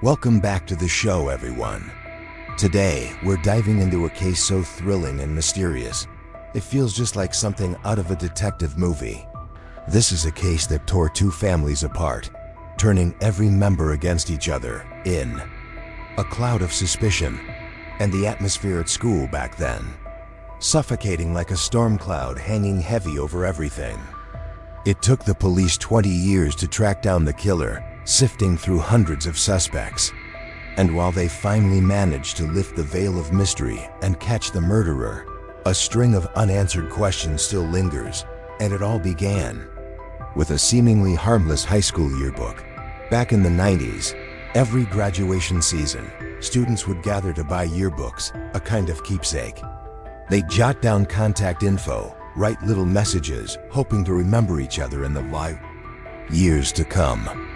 Welcome back to the show, everyone. Today, we're diving into a case so thrilling and mysterious, it feels just like something out of a detective movie. This is a case that tore two families apart, turning every member against each other in a cloud of suspicion, and the atmosphere at school back then, suffocating like a storm cloud hanging heavy over everything. It took the police 20 years to track down the killer, sifting through hundreds of suspects. And while they finally managed to lift the veil of mystery and catch the murderer, a string of unanswered questions still lingers, and it all began with a seemingly harmless high school yearbook. Back in the 90s, every graduation season, students would gather to buy yearbooks, a kind of keepsake. They'd jot down contact info, write little messages, hoping to remember each other in the years to come.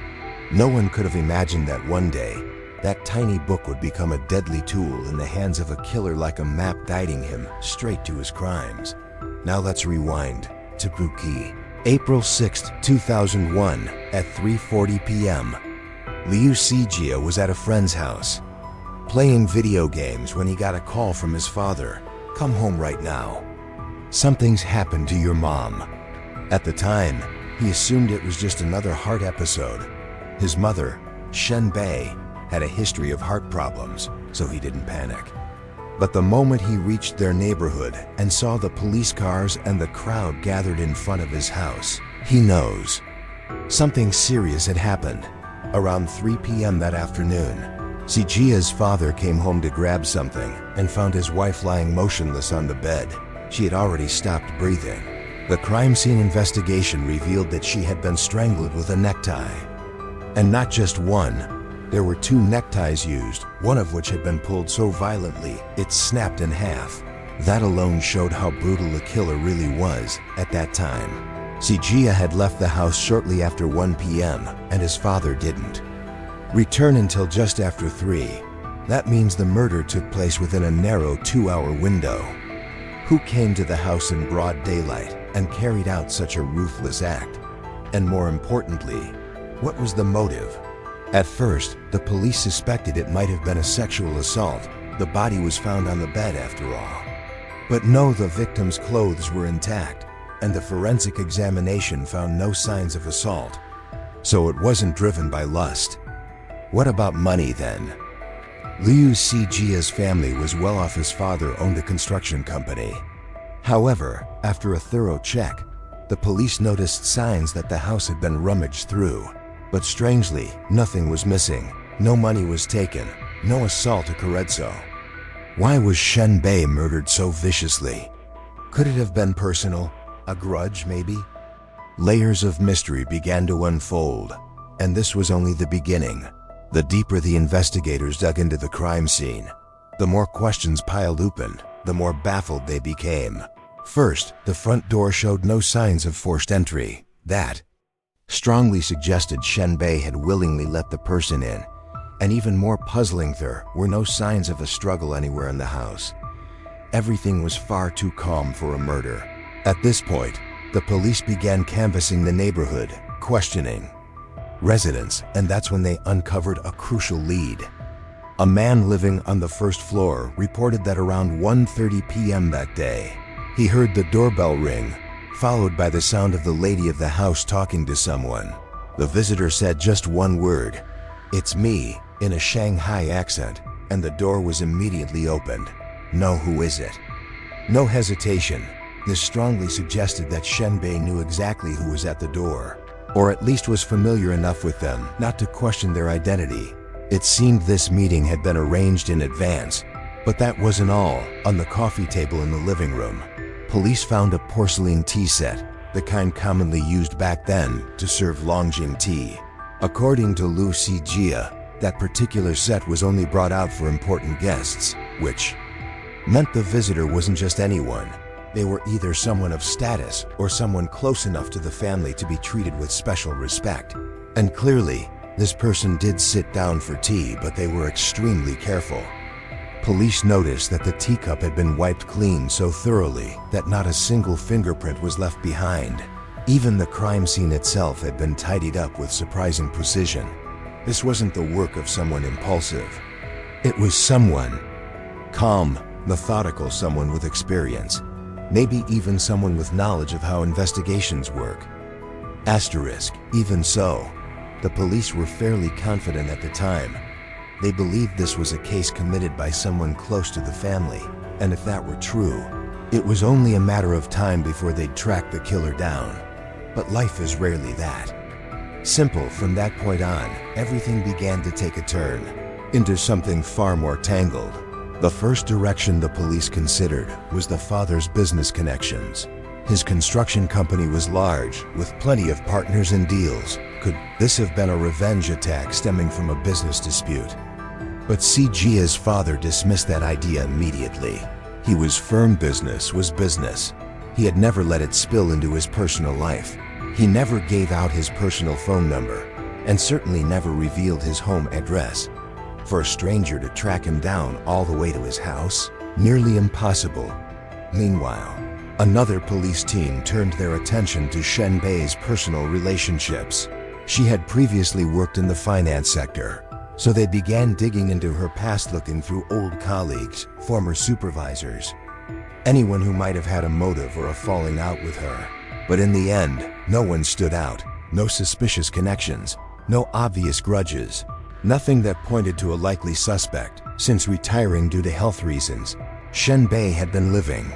No one could have imagined that one day, that tiny book would become a deadly tool in the hands of a killer like a map guiding him straight to his crimes. Now let's rewind to Buki. April 6, 2001, at 3:40 p.m. Liu Sijia was at a friend's house, playing video games when he got a call from his father. "Come home right now. Something's happened to your mom." At the time, he assumed it was just another heart episode. His mother, Shen Bei, had a history of heart problems, so he didn't panic. But the moment he reached their neighborhood and saw the police cars and the crowd gathered in front of his house, he knows something serious had happened. Around 3 p.m. that afternoon, Sijia's father came home to grab something and found his wife lying motionless on the bed. She had already stopped breathing. The crime scene investigation revealed that she had been strangled with a necktie. And not just one, there were 2 neckties used, one of which had been pulled so violently it snapped in half. That alone showed how brutal the killer really was at that time. Sijia had left the house shortly after 1 p.m. and his father didn't return until just after 3. That means the murder took place within a narrow 2-hour window. Who came to the house in broad daylight and carried out such a ruthless act? And more importantly, what was the motive? At first, the police suspected it might have been a sexual assault. The body was found on the bed after all. But no, the victim's clothes were intact, and the forensic examination found no signs of assault. So it wasn't driven by lust. What about money then? Liu Sijia's family was well off. His father owned a construction company. However, after a thorough check, the police noticed signs that the house had been rummaged through. But strangely, nothing was missing. No money was taken. No assault occurred. So why was Shen Bei murdered so viciously? Could it have been personal? A grudge, maybe? Layers of mystery began to unfold, and this was only the beginning. The deeper the investigators dug into the crime scene, the more questions piled open, the more baffled they became. First, the front door showed no signs of forced entry. That strongly suggested Shen Bei had willingly let the person in. And even more puzzling, there were no signs of a struggle anywhere in the house. Everything was far too calm for a murder. At this point, the police began canvassing the neighborhood, questioning residents, and that's when they uncovered a crucial lead. A man living on the first floor reported that around 1:30 p.m. that day, he heard the doorbell ring, followed by the sound of the lady of the house talking to someone. The visitor said just one word, "It's me," in a Shanghai accent, and the door was immediately opened. "No, who is it?" No hesitation. This strongly suggested that Shen Bei knew exactly who was at the door, or at least was familiar enough with them not to question their identity. It seemed this meeting had been arranged in advance, but that wasn't all. On the coffee table in the living room, police found a porcelain tea set, the kind commonly used back then to serve Longjing tea. According to Liu Sijia, that particular set was only brought out for important guests, which meant the visitor wasn't just anyone. They were either someone of status or someone close enough to the family to be treated with special respect. And clearly, this person did sit down for tea, but they were extremely careful. Police noticed that the teacup had been wiped clean so thoroughly that not a single fingerprint was left behind. Even the crime scene itself had been tidied up with surprising precision. This wasn't the work of someone impulsive. It was someone calm, methodical, someone with experience. Maybe even someone with knowledge of how investigations work. Asterisk, even so, the police were fairly confident at the time. They believed this was a case committed by someone close to the family, and if that were true, it was only a matter of time before they'd track the killer down. But life is rarely that simple. From that point on, everything began to take a turn into something far more tangled. The first direction the police considered was the father's business connections. His construction company was large, with plenty of partners and deals. Could this have been a revenge attack stemming from a business dispute? But Gia's father dismissed that idea immediately. He was firm business was business. He had never let it spill into his personal life. He never gave out his personal phone number, and certainly never revealed his home address. For a stranger to track him down all the way to his house? Nearly impossible. Meanwhile, another police team turned their attention to Shenbei's personal relationships. She had previously worked in the finance sector, so they began digging into her past, looking through old colleagues, former supervisors, anyone who might have had a motive or a falling out with her. But in the end, no one stood out. No suspicious connections, no obvious grudges, nothing that pointed to a likely suspect. Since retiring due to health reasons, Shenbei had been living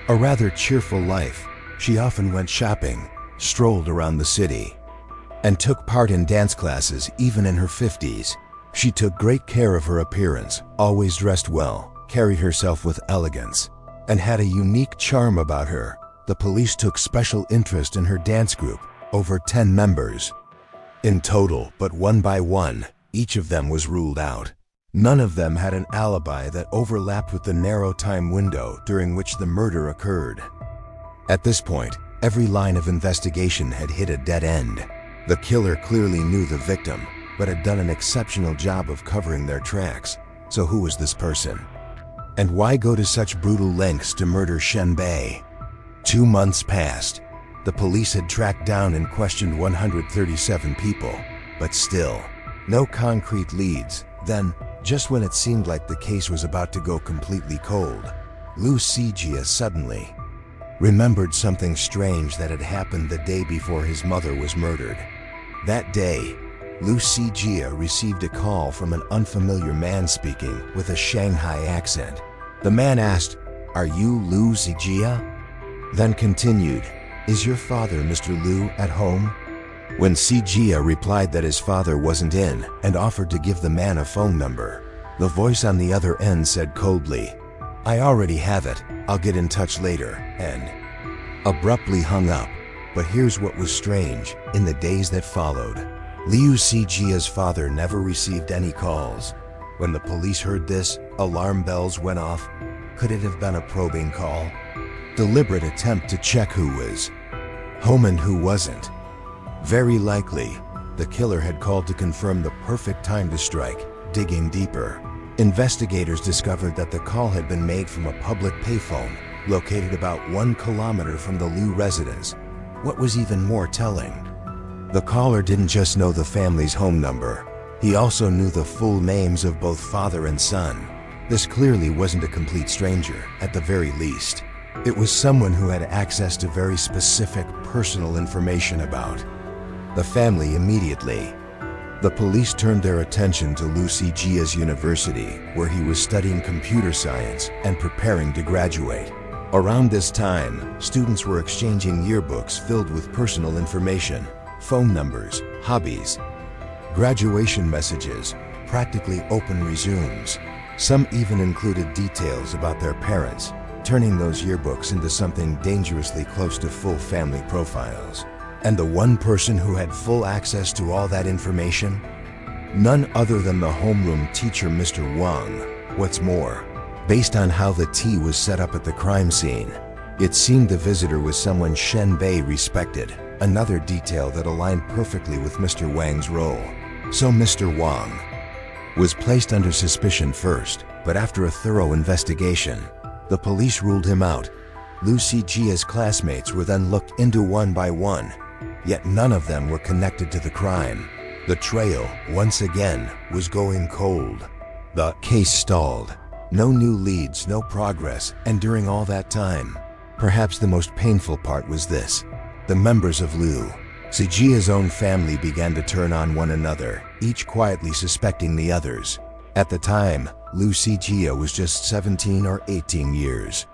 a rather cheerful life. She often went shopping, strolled around the city, and took part in dance classes even in her 50s. She took great care of her appearance, always dressed well, carried herself with elegance, and had a unique charm about her. The police took special interest in her dance group, over 10 members in total, but one by one, each of them was ruled out. None of them had an alibi that overlapped with the narrow time window during which the murder occurred. At this point, every line of investigation had hit a dead end. The killer clearly knew the victim, but had done an exceptional job of covering their tracks. So who was this person? And why go to such brutal lengths to murder Shenbei? 2 months passed. The police had tracked down and questioned 137 people, but still, no concrete leads. Then, just when it seemed like the case was about to go completely cold, Liu Xijia suddenly remembered something strange that had happened the day before his mother was murdered. That day, Liu Xijia received a call from an unfamiliar man speaking with a Shanghai accent. The man asked, "Are you Liu Xijia?" Then continued, "Is your father, Mr. Liu, at home?" When Xijia replied that his father wasn't in and offered to give the man a phone number, the voice on the other end said coldly, "I already have it, I'll get in touch later," and abruptly hung up. But here's what was strange. In the days that followed, Liu Xijia's father never received any calls. When the police heard this, alarm bells went off. Could it have been a probing call? Deliberate attempt to check who was home and who wasn't? Very likely, the killer had called to confirm the perfect time to strike. Digging deeper, investigators discovered that the call had been made from a public payphone located about 1 kilometer from the Liu residence. What was even more telling, the caller didn't just know the family's home number, he also knew the full names of both father and son. This clearly wasn't a complete stranger, at the very least. It was someone who had access to very specific personal information about the family. Immediately, the police turned their attention to Liu Xijia's university, where he was studying computer science and preparing to graduate. Around this time, students were exchanging yearbooks filled with personal information, phone numbers, hobbies, graduation messages, practically open resumes. Some even included details about their parents, turning those yearbooks into something dangerously close to full family profiles. And the one person who had full access to all that information? None other than the homeroom teacher, Mr. Wang. What's more, based on how the tea was set up at the crime scene, it seemed the visitor was someone Shenbei respected, another detail that aligned perfectly with Mr. Wang's role. So Mr. Wang was placed under suspicion first, but after a thorough investigation, the police ruled him out. Liu Xijia's classmates were then looked into one by one, yet none of them were connected to the crime. The trail, once again, was going cold. The case stalled. No new leads, no progress, and during all that time, perhaps the most painful part was this. The members of Liu Zijia's own family began to turn on one another, each quietly suspecting the others. At the time, Liu Zijia was just 17 or 18 years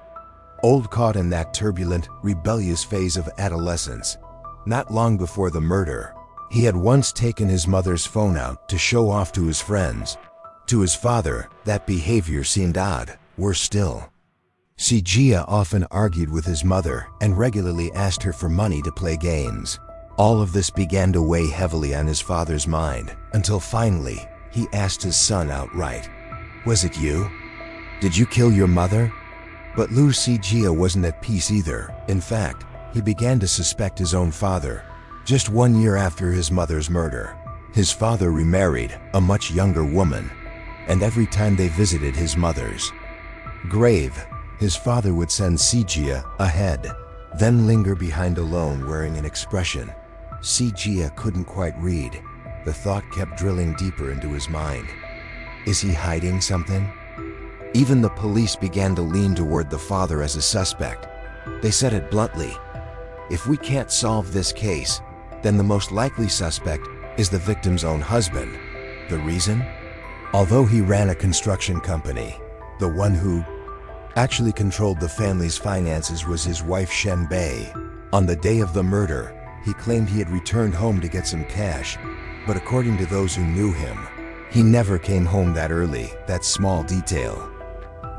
old, caught in that turbulent, rebellious phase of adolescence. Not long before the murder, he had once taken his mother's phone out to show off to his friends. To his father, that behavior seemed odd. Worse still, Zijia often argued with his mother and regularly asked her for money to play games. All of this began to weigh heavily on his father's mind, until finally, he asked his son outright, "Was it you? Did you kill your mother?" But Liu Zijia wasn't at peace either. In fact, he began to suspect his own father. Just 1 year after his mother's murder, his father remarried a much younger woman, and every time they visited his mother's grave, his father would send Zijia ahead, then linger behind alone wearing an expression Zijia couldn't quite read. The thought kept drilling deeper into his mind. Is he hiding something? Even the police began to lean toward the father as a suspect. They said it bluntly. If we can't solve this case, then the most likely suspect is the victim's own husband. The reason? Although he ran a construction company, the one who actually controlled the family's finances was his wife Shen Bei. On the day of the murder, he claimed he had returned home to get some cash, but according to those who knew him, he never came home that early. That small detail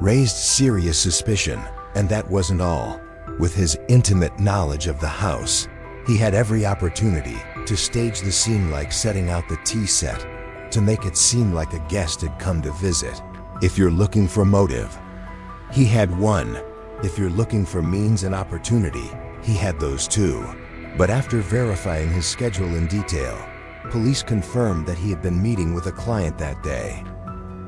raised serious suspicion, and that wasn't all. With his intimate knowledge of the house, he had every opportunity to stage the scene like setting out the tea set, to make it seem like a guest had come to visit. If you're looking for motive, he had one. If you're looking for means and opportunity, he had those too. But after verifying his schedule in detail, police confirmed that he had been meeting with a client that day.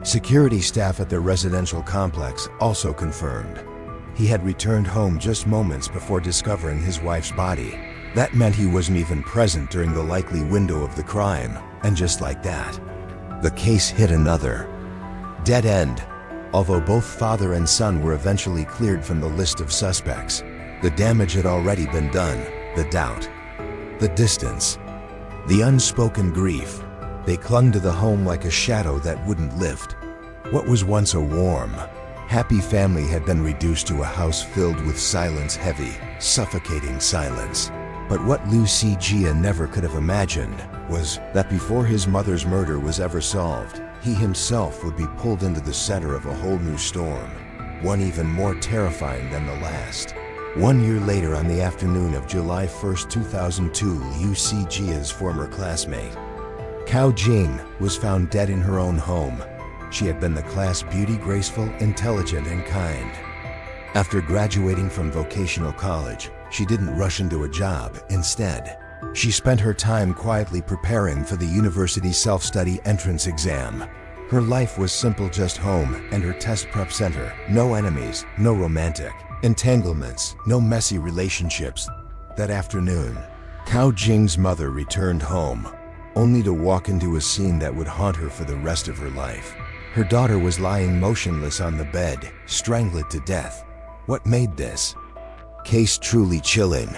Security staff at the residential complex also confirmed he had returned home just moments before discovering his wife's body. That meant he wasn't even present during the likely window of the crime, and just like that, the case hit another dead end. Although both father and son were eventually cleared from the list of suspects, the damage had already been done. The doubt, the distance, the unspoken grief, they clung to the home like a shadow that wouldn't lift. What was once a warm, happy family had been reduced to a house filled with silence, heavy, suffocating silence. But what Liu Zijia never could have imagined was that before his mother's murder was ever solved, he himself would be pulled into the center of a whole new storm, one even more terrifying than the last. 1 year later, on the afternoon of July 1st, 2002, Liu Zijia's former classmate, Cao Jing, was found dead in her own home. She had been the class beauty, graceful, intelligent, and kind. After graduating from vocational college, she didn't rush into a job. Instead, she spent her time quietly preparing for the university self-study entrance exam. Her life was simple, just home and her test prep center. No enemies, no romantic entanglements, no messy relationships. That afternoon, Cao Jing's mother returned home, only to walk into a scene that would haunt her for the rest of her life. Her daughter was lying motionless on the bed, strangled to death. What made this case truly chilling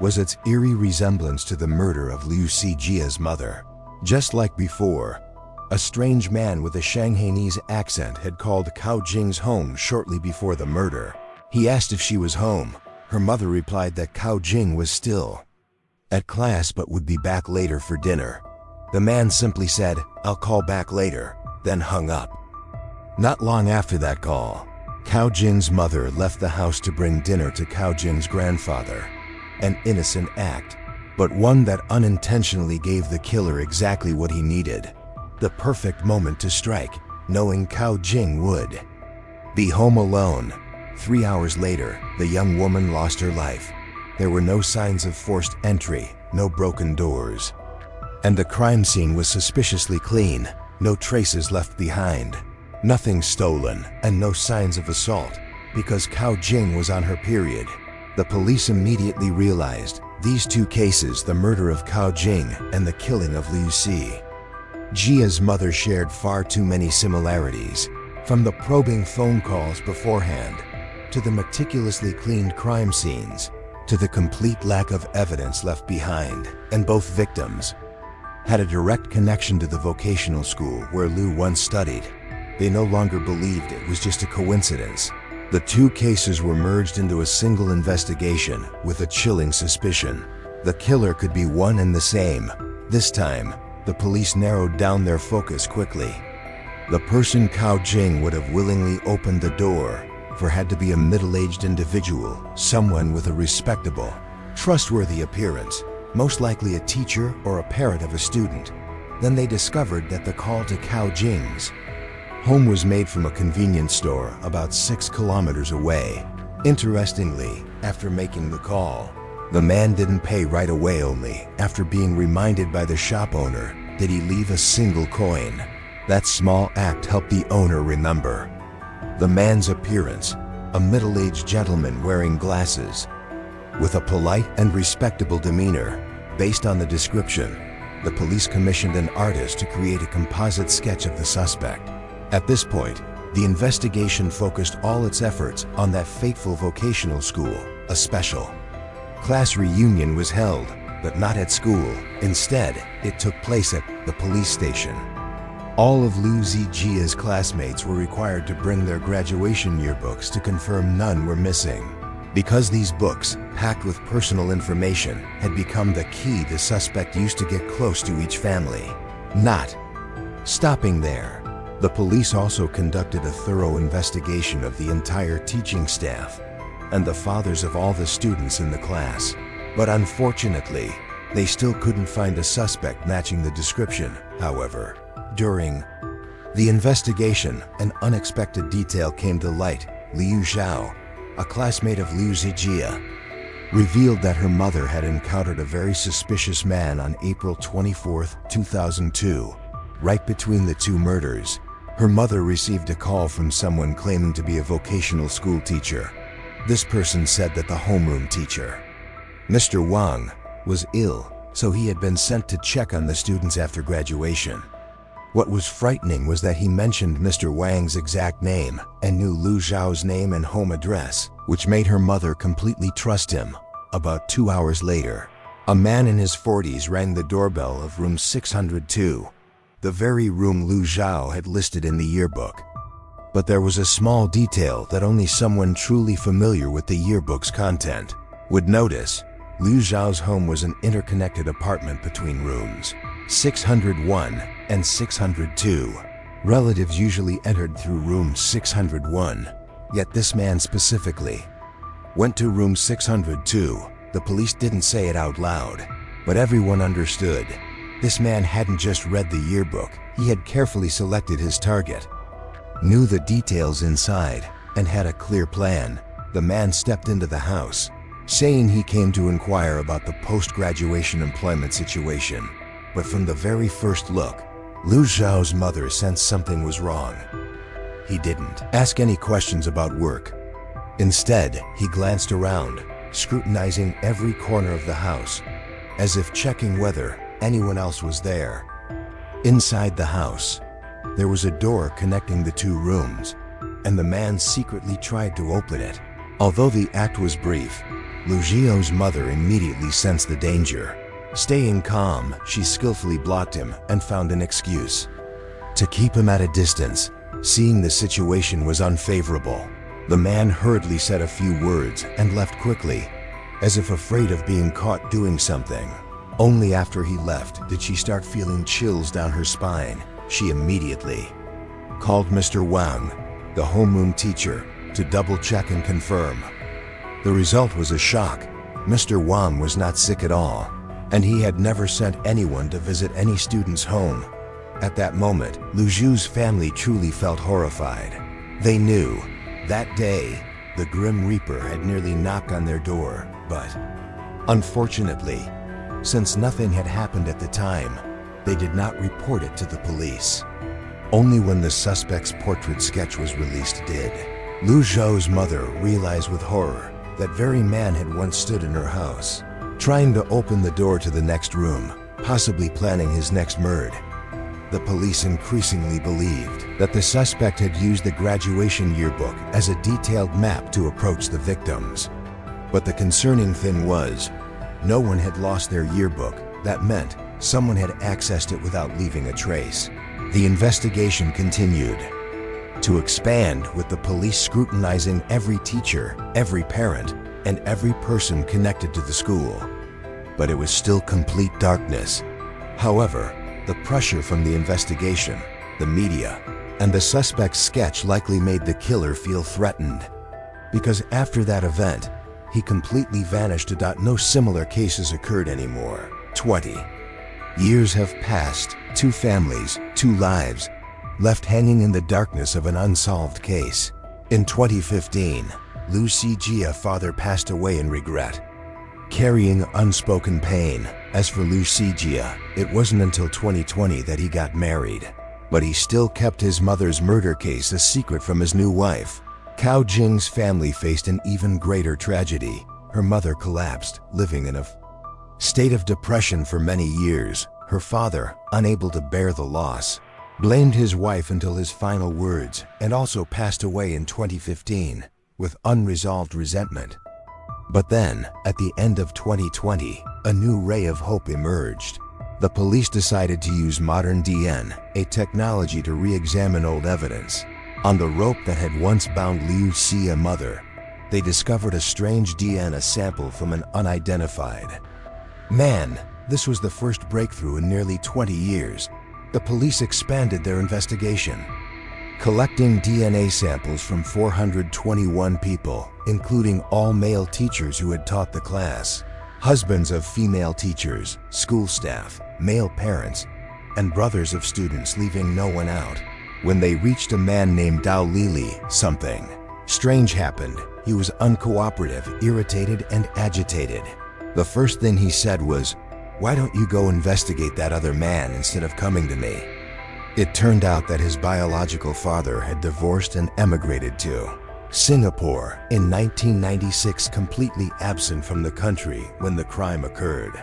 was its eerie resemblance to the murder of Liu Zijia's mother. Just like before, a strange man with a Shanghainese accent had called Cao Jing's home shortly before the murder. He asked if she was home. Her mother replied that Cao Jing was still at class but would be back later for dinner. The man simply said, "I'll call back later," then hung up. Not long after that call, Cao Jing's mother left the house to bring dinner to Cao Jing's grandfather. An innocent act, but one that unintentionally gave the killer exactly what he needed. The perfect moment to strike, knowing Cao Jing would be home alone. 3 hours later, the young woman lost her life. There were no signs of forced entry, no broken doors. And the crime scene was suspiciously clean, no traces left behind. Nothing stolen, and no signs of assault, because Cao Jing was on her period. The police immediately realized These two cases, the murder of Cao Jing and the killing of Liu Si, Jia's mother shared far too many similarities, from the probing phone calls beforehand, to the meticulously cleaned crime scenes, to the complete lack of evidence left behind, and both victims had a direct connection to the vocational school where Liu once studied. They no longer believed it was just a coincidence. The two cases were merged into a single investigation with a chilling suspicion. The killer could be one and the same. This time, the police narrowed down their focus quickly. The person Cao Jing would have willingly opened the door for had to be a middle-aged individual, someone with a respectable, trustworthy appearance, most likely a teacher or a parent of a student. Then they discovered that the call to Cao Jing's home was made from a convenience store about 6 kilometers away. Interestingly, after making the call, the man didn't pay right away. Only after being reminded by the shop owner did he leave a single coin. That small act helped the owner remember. The man's appearance, a middle-aged gentleman wearing glasses, with a polite and respectable demeanor. Based on the description, the police commissioned an artist to create a composite sketch of the suspect. At this point, the investigation focused all its efforts on that fateful vocational school. A special class reunion was held, but not at school. Instead, it took place at the police station. All of Liu Zijia's classmates were required to bring their graduation yearbooks to confirm none were missing. Because these books, packed with personal information, had become the key, the suspect used to get close to each family. Not stopping there, the police also conducted a thorough investigation of the entire teaching staff and the fathers of all the students in the class. But unfortunately, they still couldn't find a suspect matching the description. However, during the investigation, an unexpected detail came to light. Liu Zhao, a classmate of Liu Zijia, revealed that her mother had encountered a very suspicious man on April 24, 2002. Right between the two murders, her mother received a call from someone claiming to be a vocational school teacher. This person said that the homeroom teacher, Mr. Wang, was ill, so he had been sent to check on the students after graduation. What was frightening was that he mentioned Mr. Wang's exact name and knew Liu Zhao's name and home address, which made her mother completely trust him. About 2 hours later, a man in his 40s rang the doorbell of room 602, the very room Liu Zhao had listed in the yearbook. But there was a small detail that only someone truly familiar with the yearbook's content would notice. Liu Zhao's home was an interconnected apartment between rooms 601 and 602. Relatives usually entered through room 601, yet this man specifically went to room 602. The police didn't say it out loud, but everyone understood. This man hadn't just read the yearbook, he had carefully selected his target, knew the details inside, and had a clear plan. The man stepped into the house, saying he came to inquire about the post-graduation employment situation. But from the very first look, Liu Zhao's mother sensed something was wrong. He didn't ask any questions about work. Instead, he glanced around, scrutinizing every corner of the house, as if checking whether anyone else was there. Inside the house, there was a door connecting the two rooms, and the man secretly tried to open it. Although the act was brief, Liu Zhao's mother immediately sensed the danger. Staying calm, she skillfully blocked him and found an excuse to keep him at a distance. Seeing the situation was unfavorable, the man hurriedly said a few words and left quickly, as if afraid of being caught doing something. Only after he left did she start feeling chills down her spine. She immediately called Mr. Wang, the homeroom teacher, to double-check and confirm. The result was a shock. Mr. Wang was not sick at all, and he had never sent anyone to visit any student's home. At that moment, Liu Zhu's family truly felt horrified. They knew that day the Grim Reaper had nearly knocked on their door, but unfortunately, since nothing had happened at the time, they did not report it to the police. Only when the suspect's portrait sketch was released did Liu Zhao's mother realize with horror that very man had once stood in her house, trying to open the door to the next room, possibly planning his next murder. The police increasingly believed that the suspect had used the graduation yearbook as a detailed map to approach the victims. But the concerning thing was, no one had lost their yearbook. That meant someone had accessed it without leaving a trace. The investigation continued to expand, with the police scrutinizing every teacher, every parent, and every person connected to the school. But it was still complete darkness. However, the pressure from the investigation, the media, and the suspect's sketch likely made the killer feel threatened. Because after that event, he completely vanished. No similar cases occurred anymore. 20 years have passed, 2 families, 2 lives, left hanging in the darkness of an unsolved case. In 2015, Liu Xijia father passed away in regret, carrying unspoken pain. As for Liu Xijia, it wasn't until 2020 that he got married, but he still kept his mother's murder case a secret from his new wife. Cao Jing's family faced an even greater tragedy. Her mother collapsed, living in a state of depression for many years. Her father, unable to bear the loss, blamed his wife until his final words, and also passed away in 2015 with unresolved resentment. But then, at the end of 2020, a new ray of hope emerged. The police decided to use modern DNA, a technology to re-examine old evidence. On the rope that had once bound Liu Xia's mother, they discovered a strange DNA sample from an unidentified man. This was the first breakthrough in nearly 20 years. The police expanded their investigation, collecting DNA samples from 421 people, including all male teachers who had taught the class, husbands of female teachers, school staff, male parents, and brothers of students, leaving no one out. When they reached a man named Dao Lili, something strange happened. He was uncooperative, irritated, and agitated. The first thing he said was, "Why don't you go investigate that other man instead of coming to me?" It turned out that his biological father had divorced and emigrated to Singapore in 1996, completely absent from the country when the crime occurred.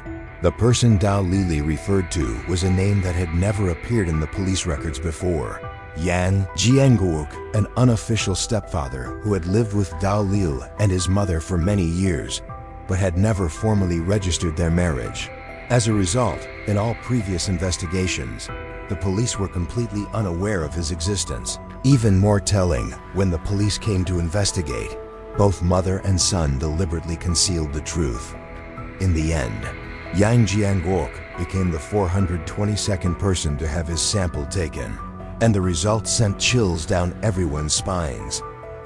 The person Dao Lili referred to was a name that had never appeared in the police records before. Yang Jianguok, an unofficial stepfather who had lived with Dao Lili and his mother for many years, but had never formally registered their marriage. As a result, in all previous investigations, the police were completely unaware of his existence. Even more telling, when the police came to investigate, both mother and son deliberately concealed the truth. In the end, Yang Jianguok became the 422nd person to have his sample taken, and the results sent chills down everyone's spines.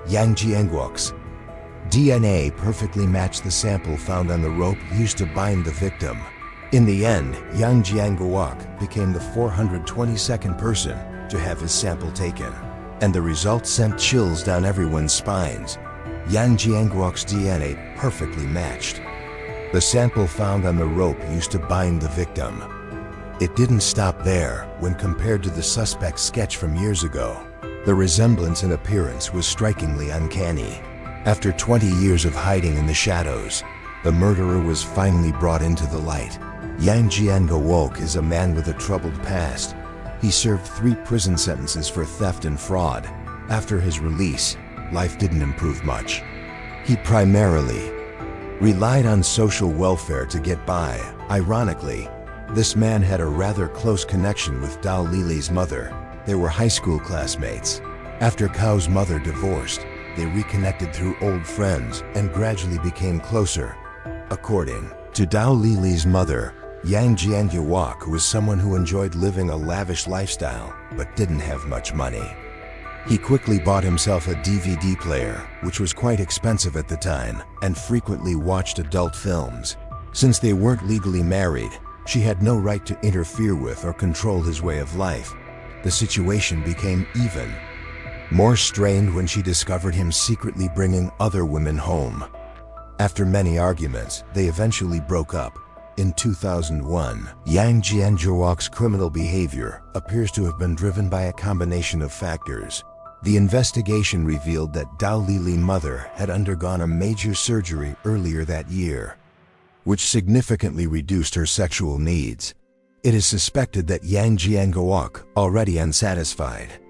Yang Jianguok's DNA perfectly matched the sample found on the rope used to bind the victim. In the end, Yang Jianguok became the 422nd person to have his sample taken, and the results sent chills down everyone's spines. Yang Jianguok's DNA perfectly matched the sample found on the rope used to bind the victim. It didn't stop there. When compared to the suspect's sketch from years ago, the resemblance in appearance was strikingly uncanny. After 20 years of hiding in the shadows, the murderer was finally brought into the light. Yang Jianguok is a man with a troubled past. He served 3 prison sentences for theft and fraud. After his release, life didn't improve much. He primarily relied on social welfare to get by. Ironically, this man had a rather close connection with Dao Lili's mother. They were high school classmates. After Cao's mother divorced, they reconnected through old friends and gradually became closer. According to Dao Lili's mother, Yang Jianguok was someone who enjoyed living a lavish lifestyle but didn't have much money. He quickly bought himself a DVD player, which was quite expensive at the time, and frequently watched adult films. Since they weren't legally married, she had no right to interfere with or control his way of life. The situation became even more strained when she discovered him secretly bringing other women home. After many arguments, they eventually broke up. In 2001, Yang Jianguok's criminal behavior appears to have been driven by a combination of factors. The investigation revealed that Dao Lili's mother had undergone a major surgery earlier that year. which significantly reduced her sexual needs. It is suspected that Yang Jianguok, already unsatisfied,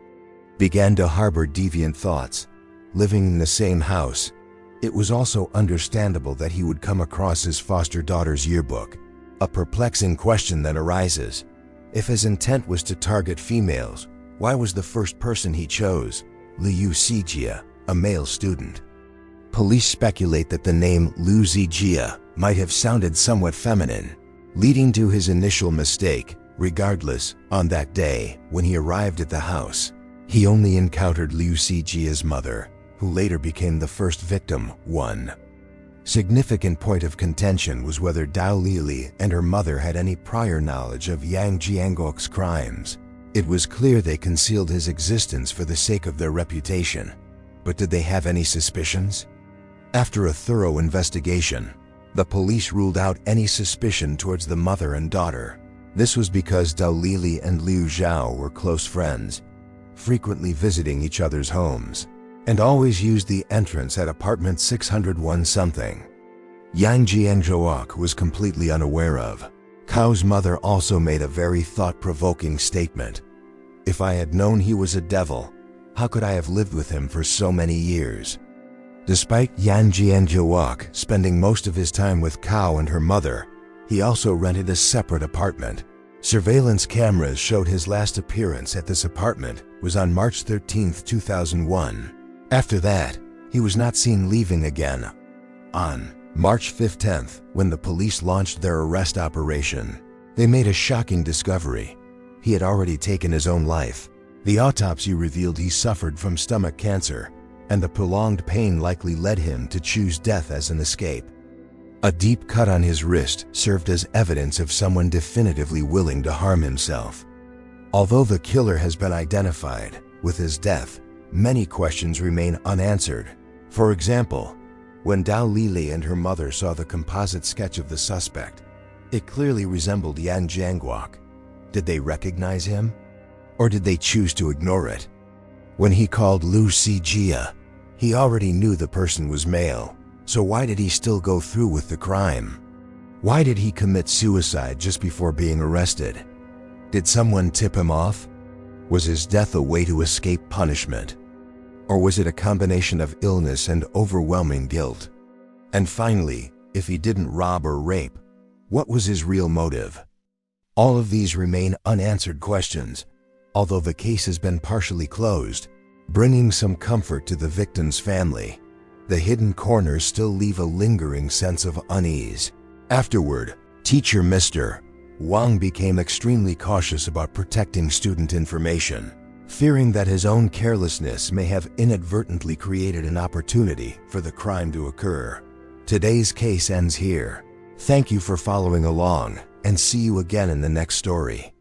began to harbor deviant thoughts. Living in the same house, it was also understandable that he would come across his foster daughter's yearbook. A perplexing question then arises. If his intent was to target females, why was the first person he chose Liu Xijia, a male student? Police speculate that the name Liu Xijia might have sounded somewhat feminine, leading to his initial mistake. Regardless, on that day, when he arrived at the house, he only encountered Liu Xijia's mother, who later became the first victim. One significant point of contention was whether Dao Lili and her mother had any prior knowledge of Yang Jianguok's crimes. It was clear they concealed his existence for the sake of their reputation. But did they have any suspicions? After a thorough investigation, the police ruled out any suspicion towards the mother and daughter. This was because Dao Lili and Liu Zhao were close friends, frequently visiting each other's homes, and always used the entrance at apartment 601 something. Yang Jianguok was completely unaware of. Cao's mother also made a very thought-provoking statement. If I had known he was a devil, how could I have lived with him for so many years? Despite Yang Jianguok spending most of his time with Cao and her mother, he also rented a separate apartment. Surveillance cameras showed his last appearance at this apartment was on March 13, 2001. After that, he was not seen leaving again. On March 15th, when the police launched their arrest operation, they made a shocking discovery. He had already taken his own life. The autopsy revealed he suffered from stomach cancer, and the prolonged pain likely led him to choose death as an escape. A deep cut on his wrist served as evidence of someone definitively willing to harm himself. Although the killer has been identified, with his death, many questions remain unanswered. For example, when Dao Lili and her mother saw the composite sketch of the suspect, it clearly resembled Yang Jianguok. Did they recognize him? Or did they choose to ignore it? When he called Liu Xijia, he already knew the person was male, so why did he still go through with the crime? Why did he commit suicide just before being arrested? Did someone tip him off? Was his death a way to escape punishment? Or was it a combination of illness and overwhelming guilt? And finally, if he didn't rob or rape, what was his real motive? All of these remain unanswered questions, although the case has been partially closed, bringing some comfort to the victim's family. The hidden corners still leave a lingering sense of unease. Afterward, teacher Mr. Wang became extremely cautious about protecting student information, fearing that his own carelessness may have inadvertently created an opportunity for the crime to occur. Today's case ends here. Thank you for following along, and see you again in the next story.